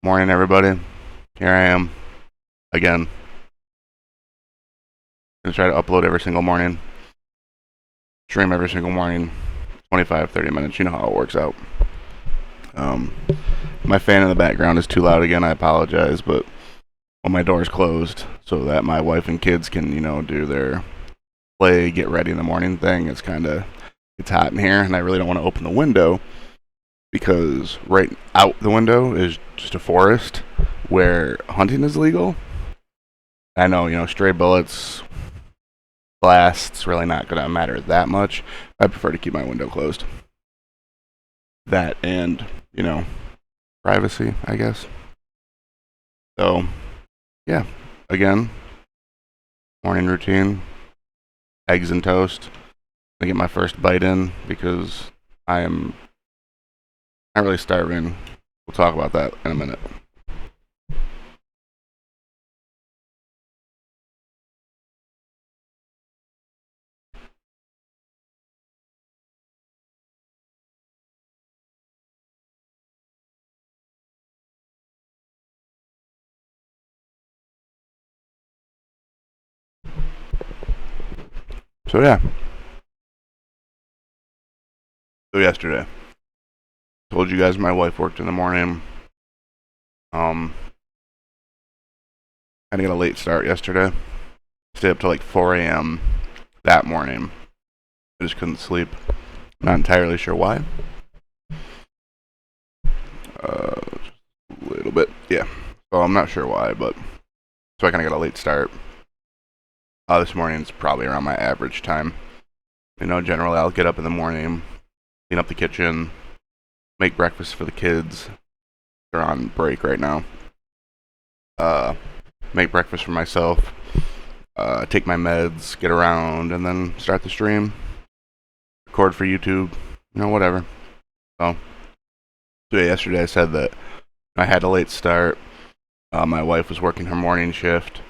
Morning, everybody. Here I am again. Gonna try to upload every single morning, stream every single morning, 25, 30 minutes. You know how it works out. Um, my fan in the background is too loud again. I apologize, but when my door's closed so that my wife and kids can, do their play, get ready in the morning thing, it's hot in here, and I really don't want to open the window because right out the window is just a forest where hunting is legal. I know, stray bullets, blasts, really not going to matter that much. I prefer to keep my window closed. That and, privacy, I guess. So, yeah, again, morning routine, eggs and toast. I get my first bite in because I am not really starving. We'll talk about that in a minute. So, yeah. So, yesterday, told you guys my wife worked in the morning. I got a late start yesterday. Stayed up till like 4 a.m. that morning. I just couldn't sleep. Not entirely sure why. Just a little bit, yeah. So I'm not sure why, but so I kind of got a late start. This morning's probably around my average time. Generally I'll get up in the morning, clean up the kitchen, make breakfast for the kids. They're on break right now. Make breakfast for myself. Take my meds, get around, and then start the stream. Record for YouTube, whatever. So yesterday I said that I had a late start. My wife was working her morning shift.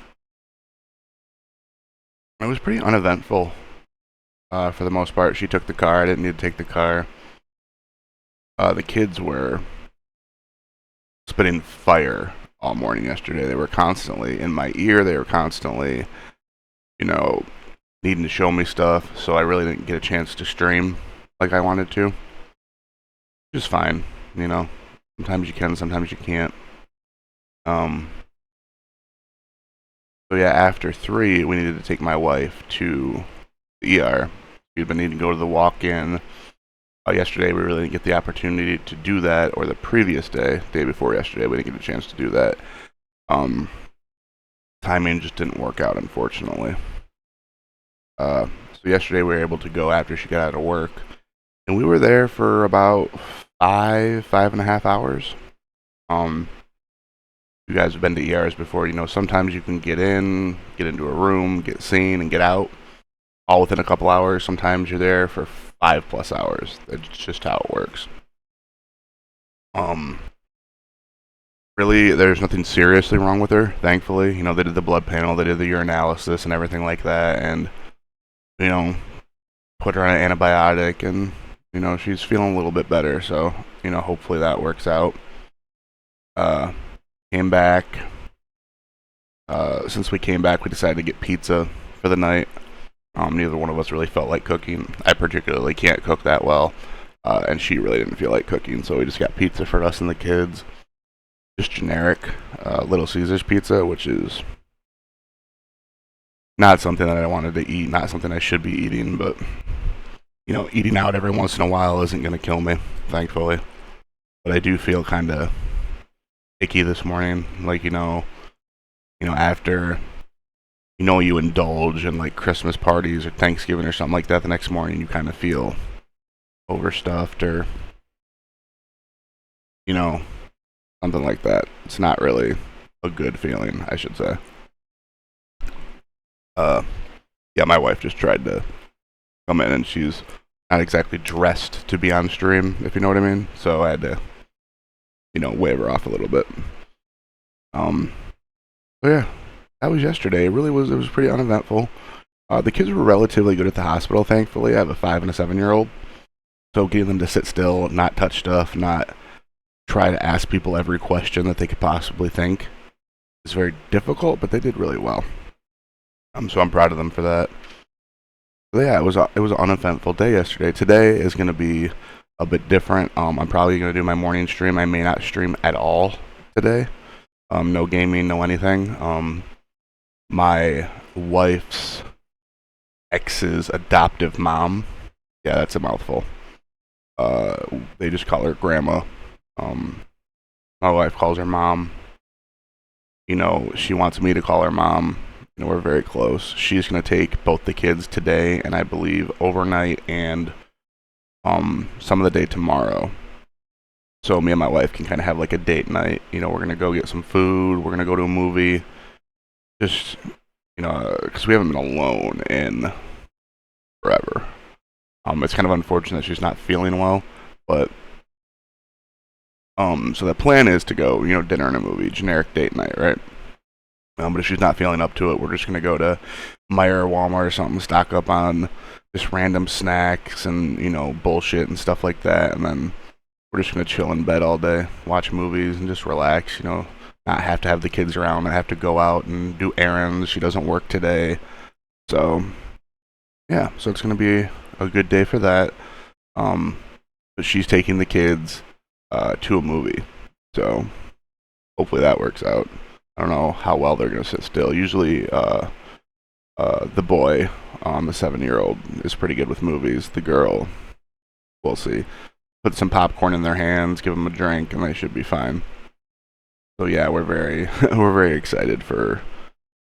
It was pretty uneventful for the most part. She took the car. I didn't need to take the car. The kids were spitting fire all morning yesterday. They were constantly in my ear. They were constantly, needing to show me stuff. So I really didn't get a chance to stream like I wanted to. Which is fine, Sometimes you can, sometimes you can't. So yeah, after 3, we needed to take my wife to the ER. She'd been needing to go to the walk-in. Yesterday, we really didn't get the opportunity to do that, or the previous day before yesterday, we didn't get a chance to do that. Timing just didn't work out, unfortunately. So yesterday, we were able to go after she got out of work, and we were there for about 5.5 hours. You guys have been to ERs before, sometimes you can get into a room, get seen, and get out all within a couple hours. Sometimes you're there for 5+ hours. That's just how it works. Really, there's nothing seriously wrong with her, thankfully. They did the blood panel, they did the urinalysis and everything like that, and, put her on an antibiotic, and, she's feeling a little bit better, so, hopefully that works out. Came back. Since we came back, we decided to get pizza for the night. Neither one of us really felt like cooking. I particularly can't cook that well, and she really didn't feel like cooking, so we just got pizza for us and the kids. Just generic Little Caesars pizza, which is not something that I wanted to eat, not something I should be eating, but, eating out every once in a while isn't going to kill me, thankfully. But I do feel kind of icky this morning, like, after, you indulge in, like, Christmas parties or Thanksgiving or something like that, the next morning you kind of feel overstuffed or, something like that. It's not really a good feeling, I should say. Yeah, my wife just tried to come in, and she's not exactly dressed to be on stream, if you know what I mean, so I had to, wave her off a little bit. But yeah, that was yesterday. It was pretty uneventful. The kids were relatively good at the hospital, thankfully. I have a 5 and a 7-year-old, so getting them to sit still, not touch stuff, not try to ask people every question that they could possibly think. It's very difficult, but they did really well. So I'm proud of them for that. But yeah, it was an uneventful day yesterday. Today is going to be a bit different. I'm probably going to do my morning stream. I may not stream at all today. No gaming, no anything. My wife's ex's adoptive mom. Yeah, that's a mouthful. They just call her grandma. My wife calls her mom. You know, she wants me to call her mom. You know, we're very close. She's gonna take both the kids today, and I believe overnight, and some of the day tomorrow. So me and my wife can kind of have like a date night. You know, we're gonna go get some food. We're gonna go to a movie. Just, you know, because we haven't been alone in forever. It's kind of unfortunate she's not feeling well, but so the plan is to go, you know, dinner and a movie, generic date night, right? But if she's not feeling up to it, we're just gonna go to Meijer or Walmart or something, stock up on just random snacks and, you know, bullshit and stuff like that, and then we're just gonna chill in bed all day, watch movies, and just relax. You know, not have to have the kids around. I have to go out and do errands. She doesn't work today, so yeah. So it's gonna be a good day for that. But she's taking the kids to a movie, so hopefully that works out. I don't know how well they're gonna sit still. Usually, the boy, the 7-year-old, is pretty good with movies. The girl, we'll see. Put some popcorn in their hands, give them a drink, and they should be fine. So yeah, we're very we're very excited for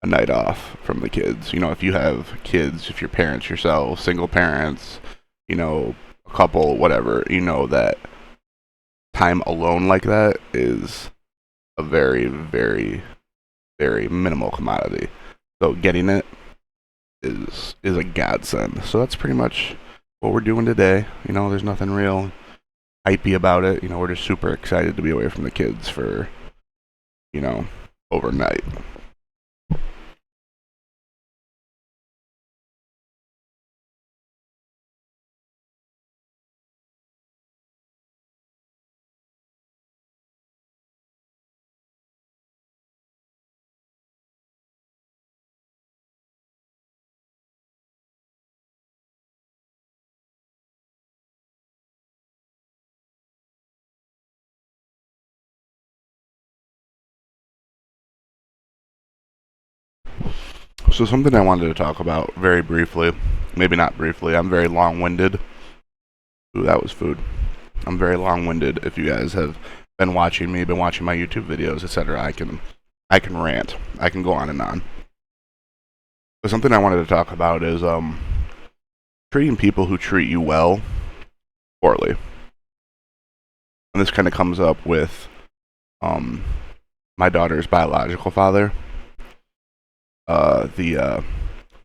a night off from the kids. You know, if you have kids, if you're parents yourself, single parents, you know, a couple, whatever, you know that time alone like that is a very, very, very minimal commodity. So getting it is a godsend. So that's pretty much what we're doing today. You know, there's nothing real hypey about it. You know, we're just super excited to be away from the kids for, you know, overnight. So something I wanted to talk about very briefly, maybe not briefly, I'm very long-winded. Ooh, that was food. I'm very long-winded. If you guys have been watching me, been watching my YouTube videos, etc., I can rant. I can go on and on. But something I wanted to talk about is treating people who treat you well poorly. And this kind of comes up with my daughter's biological father, the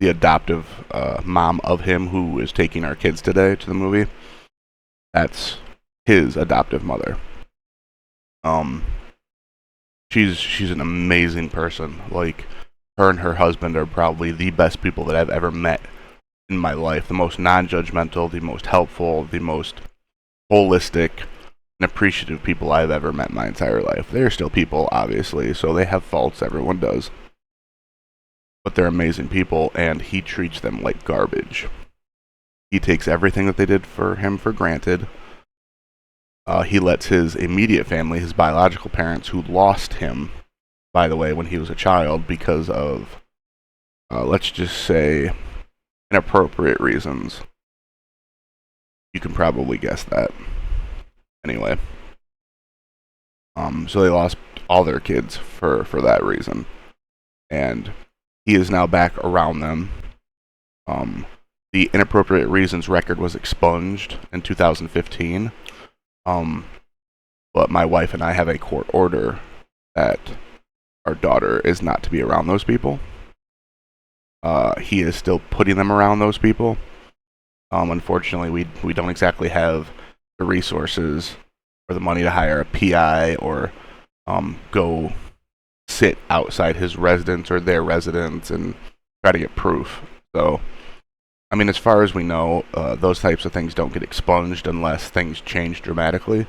adoptive mom of him who is taking our kids today to the movie. That's his adoptive mother. She's an amazing person. Like, her and her husband are probably the best people that I've ever met in my life. The most non-judgmental, the most helpful, the most holistic and appreciative people I've ever met in my entire life. They're still people, obviously, so they have faults. Everyone does. But they're amazing people, and he treats them like garbage. He takes everything that they did for him for granted. He lets his immediate family, his biological parents, who lost him, by the way, when he was a child because of, let's just say, inappropriate reasons. You can probably guess that. Anyway. So they lost all their kids for that reason. And he is now back around them. The inappropriate reasons record was expunged in 2015. But my wife and I have a court order that our daughter is not to be around those people. He is still putting them around those people. Unfortunately, we don't exactly have the resources or the money to hire a PI or go sit outside his residence or their residence and try to get proof. So, I mean, as far as we know, those types of things don't get expunged unless things change dramatically.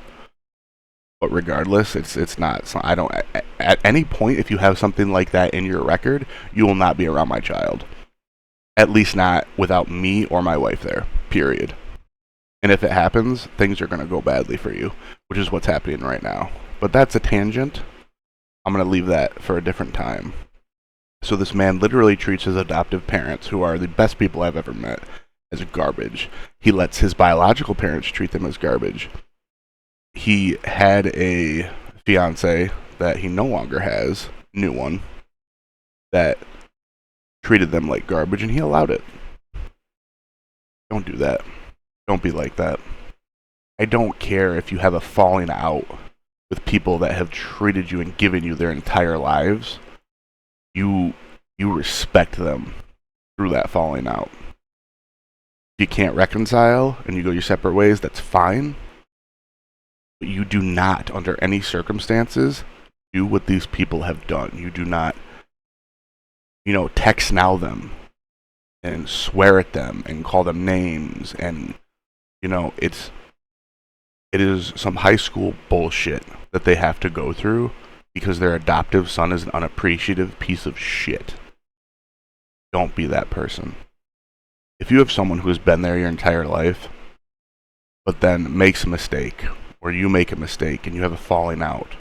But regardless, it's not. So I don't. At any point, if you have something like that in your record, you will not be around my child. At least not without me or my wife there. Period. And if it happens, things are going to go badly for you, which is what's happening right now. But that's a tangent. I'm going to leave that for a different time. So this man literally treats his adoptive parents, who are the best people I've ever met, as garbage. He lets his biological parents treat them as garbage. He had a fiance that he no longer has, new one, that treated them like garbage, and he allowed it. Don't do that. Don't be like that. I don't care if you have a falling out with people that have treated you and given you their entire lives. You respect them through that falling out. If you can't reconcile and you go your separate ways, that's fine. But you do not, under any circumstances, do what these people have done. You do not, text now them and swear at them and call them names, and it is some high school bullshit that they have to go through because their adoptive son is an unappreciative piece of shit. Don't be that person. If you have someone who has been there your entire life, but then makes a mistake, or you make a mistake and you have a falling out,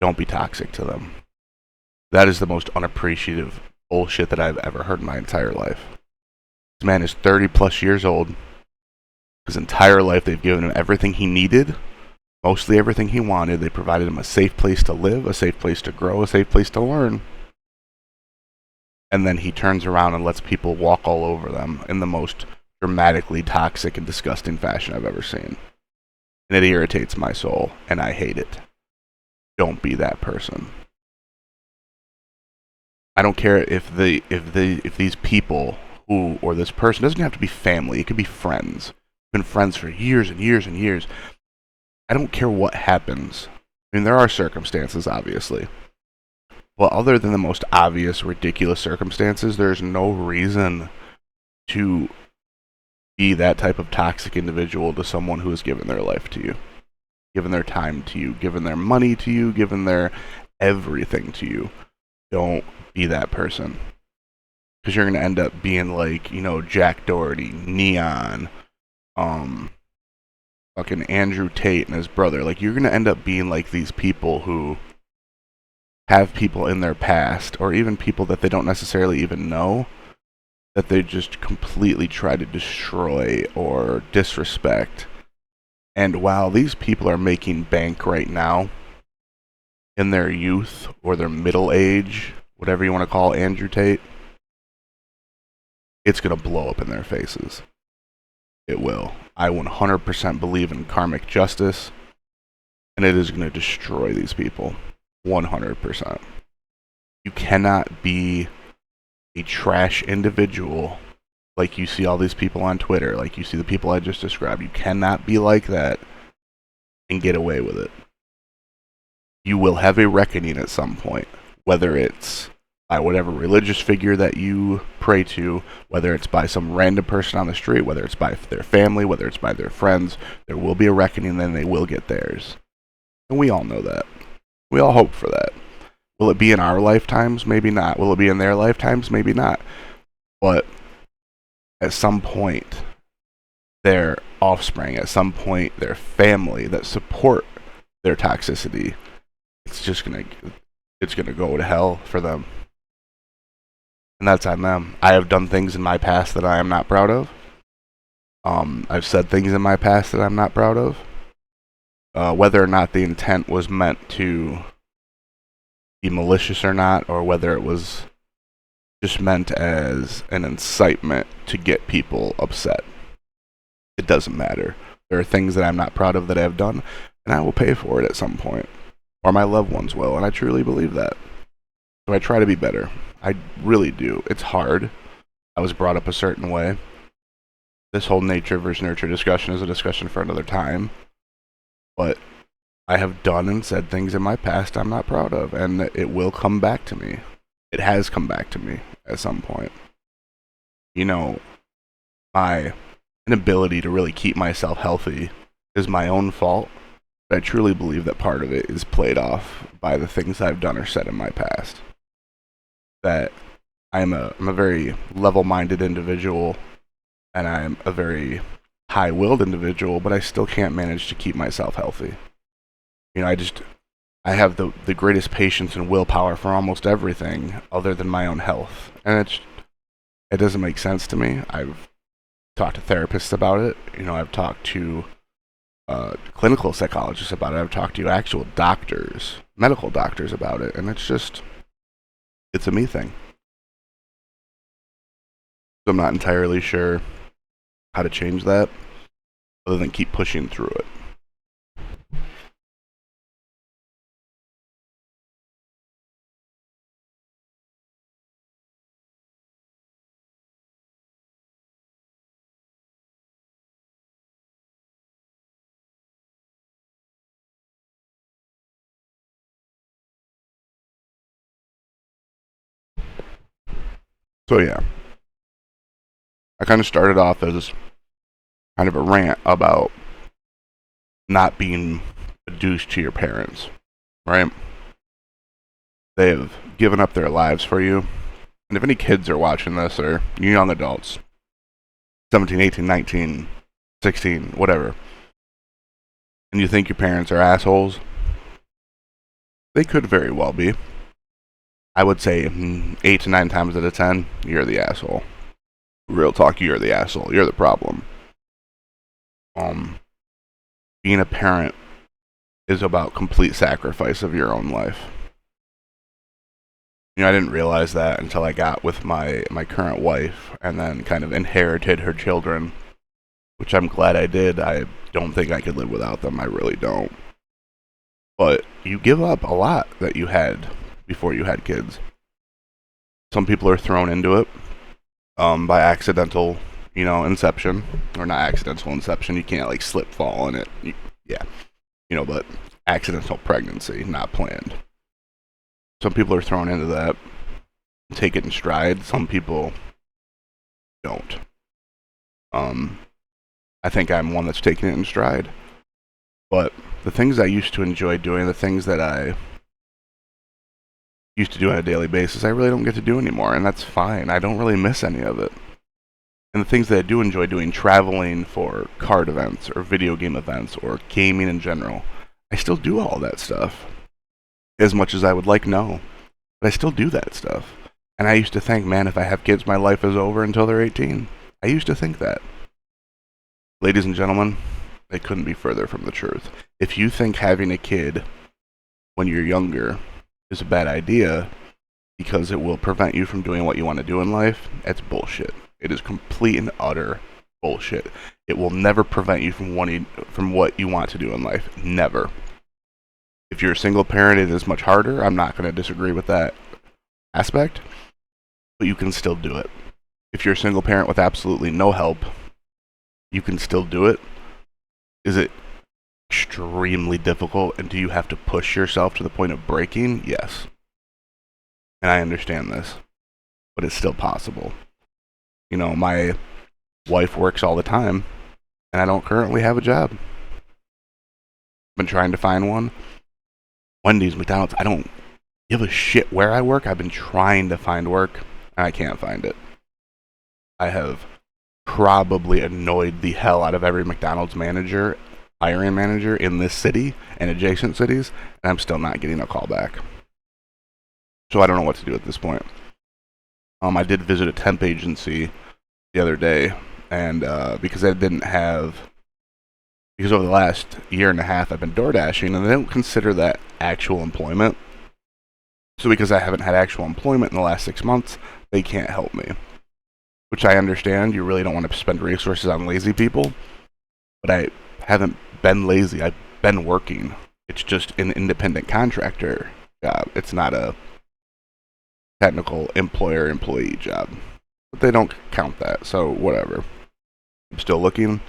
don't be toxic to them. That is the most unappreciative bullshit that I've ever heard in my entire life. This man is 30 plus years old. His entire life they've given him everything he needed, mostly everything he wanted. They provided him a safe place to live, a safe place to grow, a safe place to learn. And then he turns around and lets people walk all over them in the most dramatically toxic and disgusting fashion I've ever seen. And it irritates my soul, and I hate it. Don't be that person. I don't care if these people who, or this person, doesn't have to be family, it could be friends. Been friends for years and years and years. I don't care what happens. I mean, there are circumstances, obviously. But other than the most obvious, ridiculous circumstances, there's no reason to be that type of toxic individual to someone who has given their life to you, given their time to you, given their money to you, given their everything to you. Don't be that person. Because you're going to end up being like, Jack Doherty, Neon, fucking Andrew Tate and his brother. Like, you're going to end up being like these people who have people in their past, or even people that they don't necessarily even know, that they just completely try to destroy or disrespect. And while these people are making bank right now, in their youth or their middle age, whatever you want to call Andrew Tate, it's going to blow up in their faces. It will. I 100% believe in karmic justice, and it is going to destroy these people. 100%. You cannot be a trash individual like you see all these people on Twitter, like you see the people I just described. You cannot be like that and get away with it. You will have a reckoning at some point, whether it's by whatever religious figure that you pray to, whether it's by some random person on the street, whether it's by their family, whether it's by their friends. There will be a reckoning, then they will get theirs. And we all know that. We all hope for that. Will it be in our lifetimes? Maybe not. Will it be in their lifetimes? Maybe not. But at some point, their offspring, at some point, their family that support their toxicity, it's gonna go to hell for them. And that's on them. I have done things in my past that I am not proud of. I've said things in my past that I'm not proud of. Whether or not the intent was meant to be malicious or not, or whether it was just meant as an incitement to get people upset. It doesn't matter. There are things that I'm not proud of that I have done, and I will pay for it at some point. Or my loved ones will, and I truly believe that. So I try to be better. I really do. It's hard. I was brought up a certain way. This whole nature versus nurture discussion is a discussion for another time. But I have done and said things in my past I'm not proud of, and it will come back to me. It has come back to me at some point. My inability to really keep myself healthy is my own fault, But I truly believe that part of it is played off by the things I've done or said in my past. That I'm a very level-minded individual, and I'm a very high-willed individual, but I still can't manage to keep myself healthy. I have the greatest patience and willpower for almost everything other than my own health. And it doesn't make sense to me. I've talked to therapists about it. I've talked to clinical psychologists about it. I've talked to actual doctors, medical doctors about it. And it's a me thing. So I'm not entirely sure how to change that other than keep pushing through it. So yeah, I kind of started off as kind of a rant about not being reduced to your parents, right? They have given up their lives for you. And if any kids are watching this, or you young adults, 17, 18, 19, 16, whatever, and you think your parents are assholes, they could very well be. I would say 8 to 9 times out of 10, you're the asshole. Real talk, you're the asshole. You're the problem. Being a parent is about complete sacrifice of your own life. I didn't realize that until I got with my current wife and then kind of inherited her children, which I'm glad I did. I don't think I could live without them. I really don't. But you give up a lot that you had before you had kids. Some people are thrown into it by accidental, inception. Or not accidental inception. You can't like slip fall in it. But accidental pregnancy, not planned. Some people are thrown into that, take it in stride. Some people don't. I think I'm one that's taking it in stride. But the things I used to enjoy doing, the things that I used to do on a daily basis, I really don't get to do anymore, and that's fine. I don't really miss any of it. And the things that I do enjoy doing, traveling for card events or video game events or gaming in general, I still do all that stuff. As much as I would like, no. But I still do that stuff. And I used to think, man, if I have kids, my life is over until they're 18. I used to think that. Ladies and gentlemen, they couldn't be further from the truth. If you think having a kid when you're younger is a bad idea because it will prevent you from doing what you want to do in life, that's bullshit. It is complete and utter bullshit. It will never prevent you from what you want to do in life. Never. If you're a single parent, it is much harder. I'm not going to disagree with that aspect, but you can still do it. If you're a single parent with absolutely no help, you can still do it. Is it extremely difficult, and do you have to push yourself to the point of breaking? Yes. And I understand this, but it's still possible. My wife works all the time, and I don't currently have a job. Been trying to find one. Wendy's, McDonald's, I don't give a shit where I work. I've been trying to find work, and I can't find it. I have probably annoyed the hell out of every McDonald's manager, hiring manager in this city and adjacent cities, and I'm still not getting a call back. So I don't know what to do at this point. I did visit a temp agency the other day, and because over the last year and a half I've been door dashing, and they don't consider that actual employment. So because I haven't had actual employment in the last 6 months, they can't help me. Which I understand. You really don't want to spend resources on lazy people. But I haven't been lazy. I've been working. It's just an independent contractor job. It's not a technical employer-employee job. But they don't count that, so whatever. I'm still looking.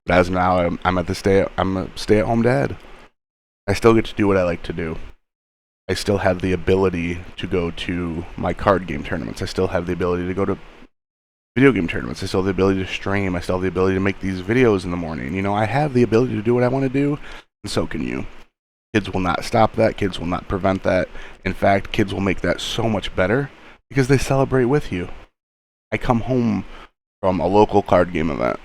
But as of now, I'm a stay-at-home dad. I still get to do what I like to do. I still have the ability to go to my card game tournaments. I still have the ability to go to video game tournaments. I still have the ability to stream. I still have the ability to make these videos in the morning. I have the ability to do what I want to do, and so can you. Kids will not stop that. Kids will not prevent that. In fact, kids will make that so much better because they celebrate with you. I come home from a local card game event.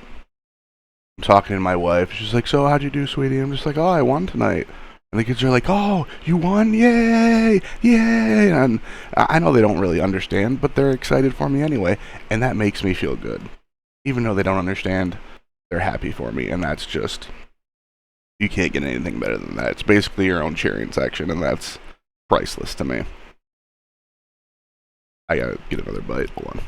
I'm talking to my wife. She's like, "So how'd you do, sweetie?" I'm just like, "Oh, I won tonight." And the kids are like, "Oh, you won? Yay! Yay!" And I know they don't really understand, but they're excited for me anyway. And that makes me feel good. Even though they don't understand, they're happy for me. And that's just, you can't get anything better than that. It's basically your own cheering section, and that's priceless to me. I gotta get another bite. Hold on.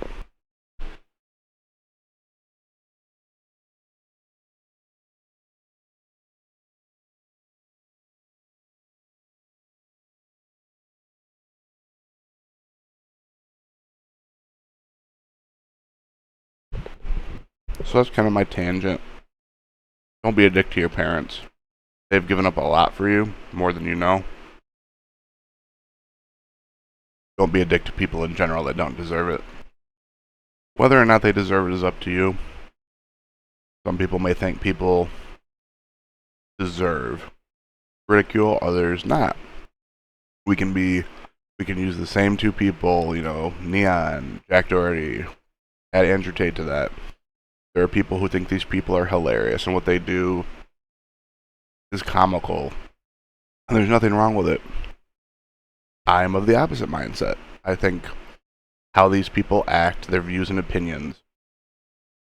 So that's kind of my tangent. Don't be a dick to your parents. They've given up a lot for you, more than you know. Don't be a dick to people in general that don't deserve it. Whether or not they deserve it is up to you. Some people may think people deserve ridicule, others not. We can use the same two people, Neon, Jack Doherty, add Andrew Tate to that. There are people who think these people are hilarious and what they do is comical. And there's nothing wrong with it. I'm of the opposite mindset. I think how these people act, their views and opinions,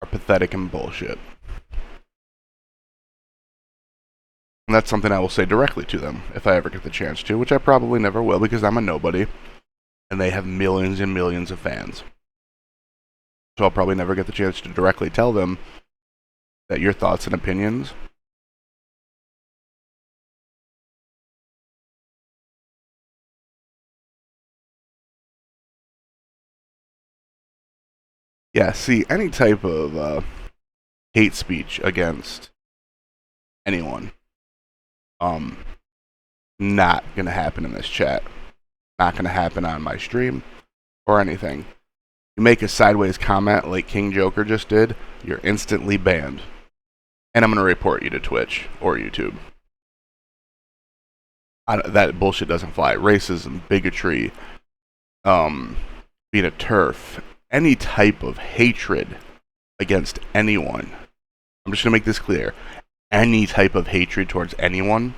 are pathetic and bullshit. And that's something I will say directly to them if I ever get the chance to, which I probably never will because I'm a nobody and they have millions and millions of fans. So I'll probably never get the chance to directly tell them that your thoughts and opinions see, any type of hate speech against anyone, not gonna happen in this chat. Not gonna happen on my stream or anything. You make a sideways comment like King Joker just did, you're instantly banned. And I'm going to report you to Twitch or YouTube. That bullshit doesn't fly. Racism, bigotry, being a turf, any type of hatred against anyone. I'm just going to make this clear. Any type of hatred towards anyone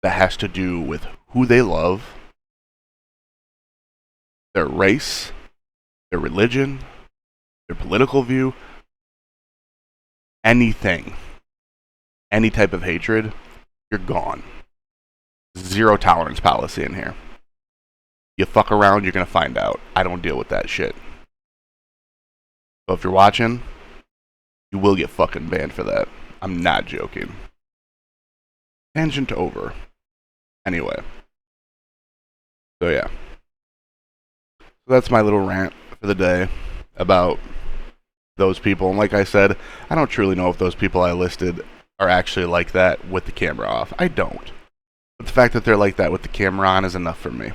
that has to do with who they love, their race, their religion, their political view, anything, any type of hatred, you're gone. Zero tolerance policy in here. You fuck around, you're gonna find out. I don't deal with that shit. So if you're watching, you will get fucking banned for that. I'm not joking. Tangent over. Anyway. So yeah. So that's my little rant for the day about those people. And like I said, I don't truly know if those people I listed are actually like that with the camera off. I don't. But the fact that they're like that with the camera on is enough for me.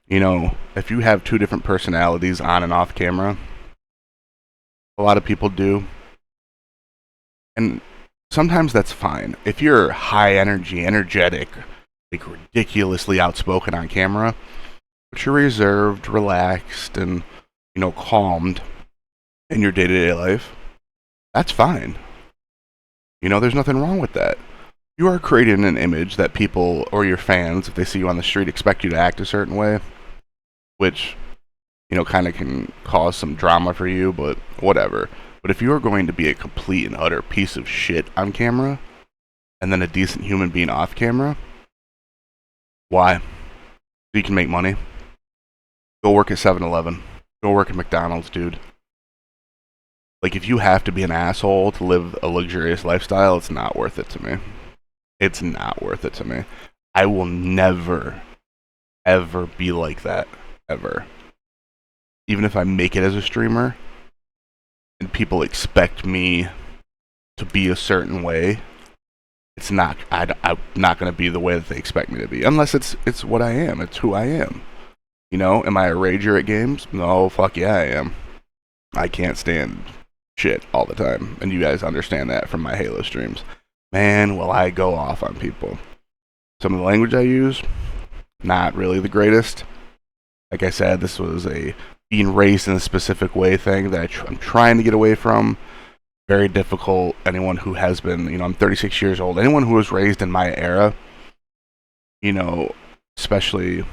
If you have two different personalities on and off camera, a lot of people do. And sometimes that's fine. If you're high energy, energetic, like ridiculously outspoken on camera, but you're reserved, relaxed, and, calmed in your day-to-day life, that's fine. There's nothing wrong with that. You are creating an image that people, or your fans, if they see you on the street, expect you to act a certain way, which, kind of can cause some drama for you, but whatever. But if you are going to be a complete and utter piece of shit on camera, and then a decent human being off camera, why? So you can make money. Go work at 7-Eleven. Go work at McDonald's, dude. Like, if you have to be an asshole to live a luxurious lifestyle, it's not worth it to me. It's not worth it to me. I will never, ever be like that. Ever. Even if I make it as a streamer, and people expect me to be a certain way, I'm not going to be the way that they expect me to be. Unless it's what I am. It's who I am. Am I a rager at games? No, fuck yeah, I am. I can't stand shit all the time, and you guys understand that from my Halo streams. man, will I go off on people. Some of the language I use, not really the greatest. Like I said, this was a being raised in a specific way thing that I'm trying to get away from. Very difficult. Anyone who has been, I'm 36 years old. Anyone who was raised in my era, especially,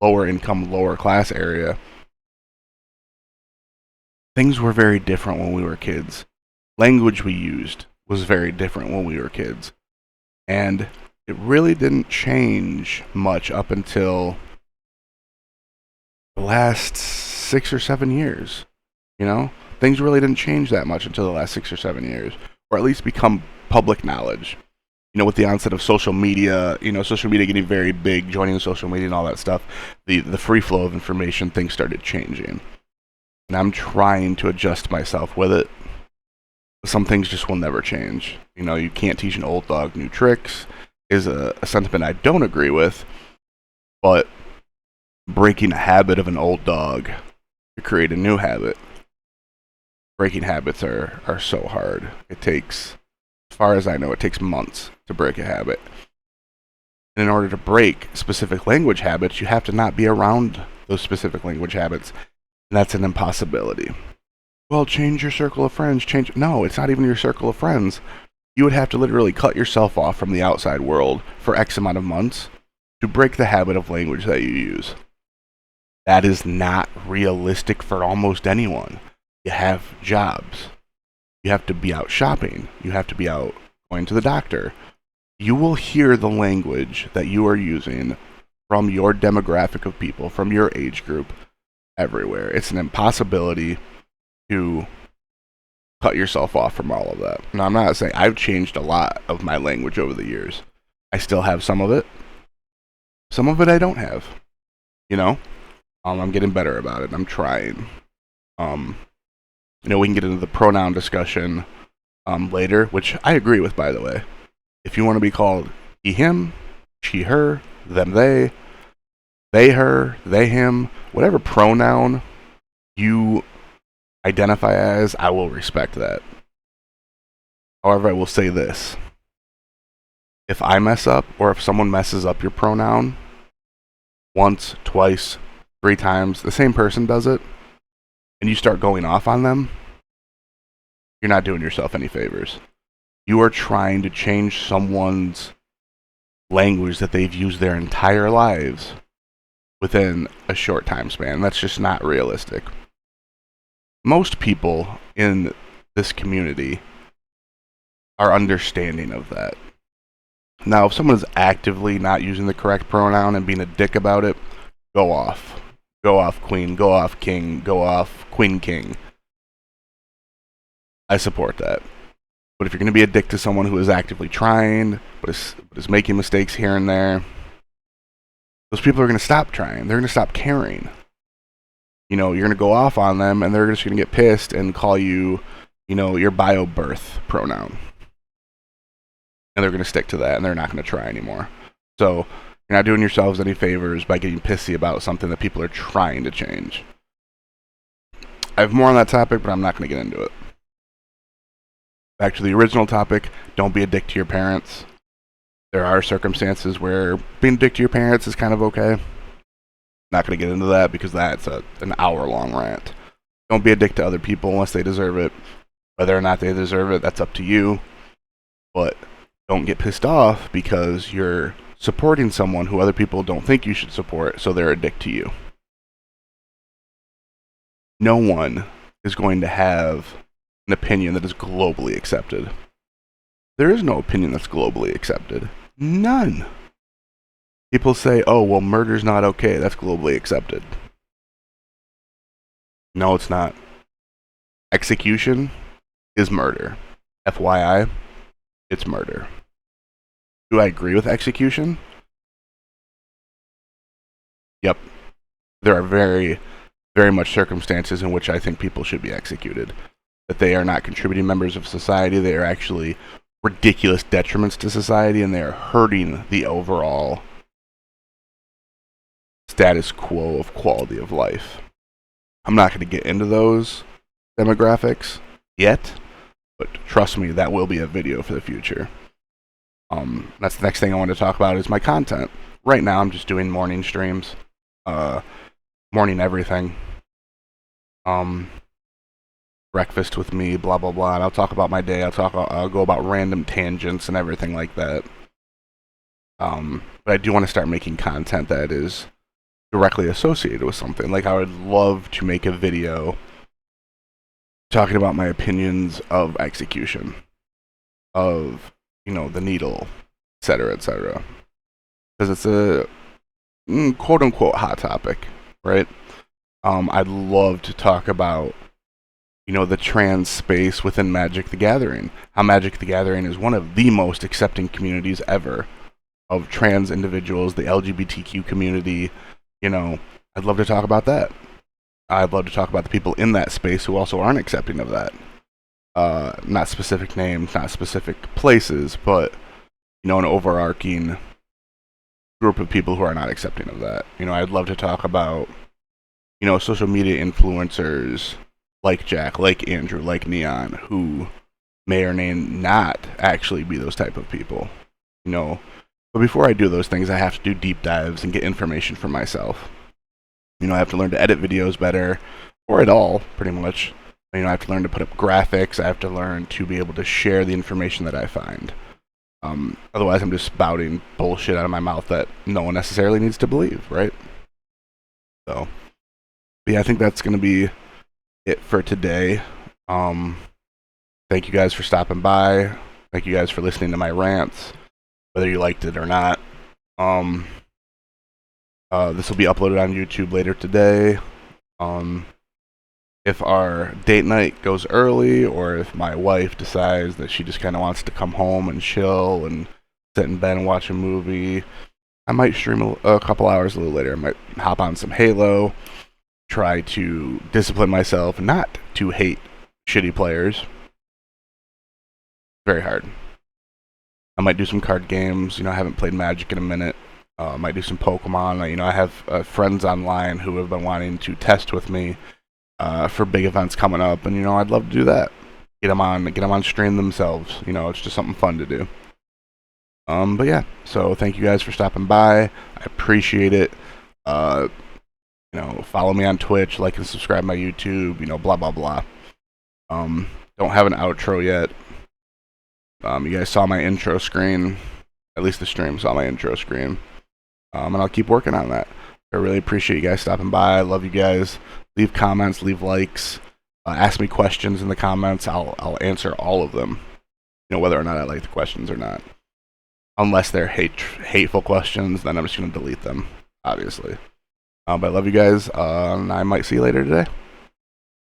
lower income, lower class area, things were very different when we were kids. Language we used was very different when we were kids. And it really didn't change much up until the last 6 or 7 years. Things really didn't change that much until the last 6 or 7 years, or at least become public knowledge. With the onset of social media, social media getting very big, joining social media and all that stuff, the free flow of information, things started changing. And I'm trying to adjust myself with it. Some things just will never change. You can't teach an old dog new tricks is a sentiment I don't agree with, but breaking a habit of an old dog to create a new habit, breaking habits are so hard. It takes, as far as I know, it takes months to break a habit. And in order to break specific language habits, you have to not be around those specific language habits. And that's an impossibility. Well, change your circle of friends. No, it's not even your circle of friends. You would have to literally cut yourself off from the outside world for X amount of months to break the habit of language that you use. That is not realistic for almost anyone. You have jobs. You have to be out shopping. You have to be out going to the doctor. You will hear the language that you are using from your demographic of people, from your age group, everywhere. It's an impossibility to cut yourself off from all of that. Now, I'm not saying I've changed a lot of my language over the years. I still have some of it. Some of it I don't have. I'm getting better about it. I'm trying. We can get into the pronoun discussion later, which I agree with, by the way. If you want to be called he, him, she, her, them, they, her, they, him, whatever pronoun you identify as, I will respect that. However, I will say this. If I mess up, or if someone messes up your pronoun once, twice, 3 times, the same person does it, and you start going off on them, you're not doing yourself any favors. You are trying to change someone's language that they've used their entire lives within a short time span. That's just not realistic. Most people in this community are understanding of that. Now, if someone is actively not using the correct pronoun and being a dick about it, go off. Go off, queen. Go off, king. Go off, queen, king. I support that. But if you're going to be a dick to someone who is actively trying, but is making mistakes here and there, those people are going to stop trying. They're going to stop caring. You're going to go off on them, and they're just going to get pissed and call you, your bio birth pronoun. And they're going to stick to that, and they're not going to try anymore. So you're not doing yourselves any favors by getting pissy about something that people are trying to change. I have more on that topic, but I'm not going to get into it. Back to the original topic, don't be a dick to your parents. There are circumstances where being a dick to your parents is kind of okay. Not going to get into that because that's an hour-long rant. Don't be a dick to other people unless they deserve it. Whether or not they deserve it, that's up to you. But don't get pissed off because you're supporting someone who other people don't think you should support, so they're a dick to you. No one is going to have an opinion that is globally accepted. There is no opinion that's globally accepted. None. People say, oh, well, murder's not okay. That's globally accepted. No, it's not. Execution is murder. FYI, it's murder. Do I agree with execution? Yep. There are very, very much circumstances in which I think people should be executed. That they are not contributing members of society. They are actually ridiculous detriments to society, and they are hurting the overall status quo of quality of life. I'm not going to get into those demographics yet, but trust me, that will be a video for the future. That's the next thing I want to talk about is my content. Right now, I'm just doing morning streams, morning everything, breakfast with me, blah blah blah. And I'll talk about my day. I'll go about random tangents and everything like that. But I do want to start making content that is directly associated with something. Like, I would love to make a video talking about my opinions of execution, of, the needle, etc., etc. Because it's a quote-unquote hot topic, right? I'd love to talk about, the trans space within Magic the Gathering. How Magic the Gathering is one of the most accepting communities ever of trans individuals, the LGBTQ community. I'd love to talk about that. I'd love to talk about the people in that space who also aren't accepting of that. Not specific names, not specific places, but, an overarching group of people who are not accepting of that. I'd love to talk about, social media influencers like Jack, like Andrew, like Neon, who may or may not actually be those type of people. But before I do those things, I have to do deep dives and get information for myself. I have to learn to edit videos better, or at all, pretty much. I have to learn to put up graphics. I have to learn to be able to share the information that I find. Otherwise, I'm just spouting bullshit out of my mouth that no one necessarily needs to believe, right? So, yeah, I think that's going to be it for today. Thank you guys for stopping by. Thank you guys for listening to my rants, whether you liked it or not. This will be uploaded on YouTube later today. If our date night goes early, or if my wife decides that she just kind of wants to come home and chill and sit in bed and watch a movie, I might stream a couple hours a little later. I might hop on some Halo, try to discipline myself not to hate shitty players. Very hard. I might do some card games. I haven't played Magic in a minute. Might do some Pokemon. I have friends online who have been wanting to test with me for big events coming up, and I'd love to do that. Get them on stream themselves. It's just something fun to do. But yeah, so thank you guys for stopping by. I appreciate it. Follow me on Twitch, like and subscribe to my YouTube. Blah blah blah. Don't have an outro yet. You guys saw my intro screen. At least the stream saw my intro screen. And I'll keep working on that. I really appreciate you guys stopping by. I love you guys. Leave comments, leave likes, ask me questions in the comments. I'll answer all of them, whether or not I like the questions or not. Unless they're hateful questions, then I'm just going to delete them, obviously. But I love you guys, and I might see you later today.